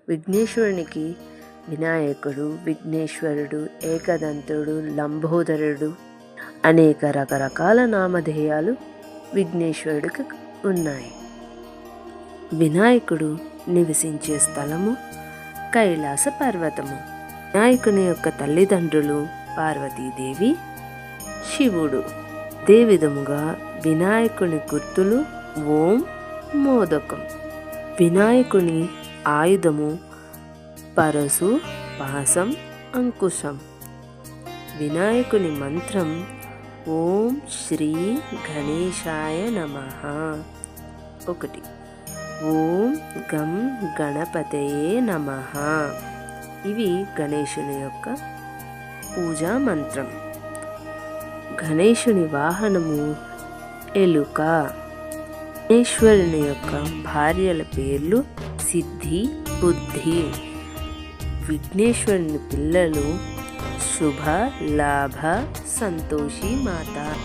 విఘ్నేశ్వరునికి వినాయకుడు, విఘ్నేశ్వరుడు, ఏకదంతుడు, లంబోదరుడు అనేక రకరకాల నామధేయాలు విఘ్నేశ్వరుడికి ఉన్నాయి. వినాయకుడు నివసించే స్థలము కైలాస పర్వతము. వినాయకుని యొక్క తల్లిదండ్రులు పార్వతీదేవి, శివుడు. అదే విధముగా వినాయకుని గుర్తులు ఓం, మోదకం. వినాయకుని ఆయుధము పరశు, పాసం, అంకుశం. వినాయకుని మంత్రం ఓం శ్రీ గణేశాయ నమః. 1. ఓం గం గణపతయే నమః. ఇవి గణేశుని యొక్క పూజా మంత్రం. గణేశుని వాహనము ఎలుక. గణేశ్వరుని యొక్క భార్యల పేర్లు సిద్ధి, బుద్ధి. విఘ్నేశ్వరుని పిల్లలు శుభ, లాభ, సంతోషి మాత.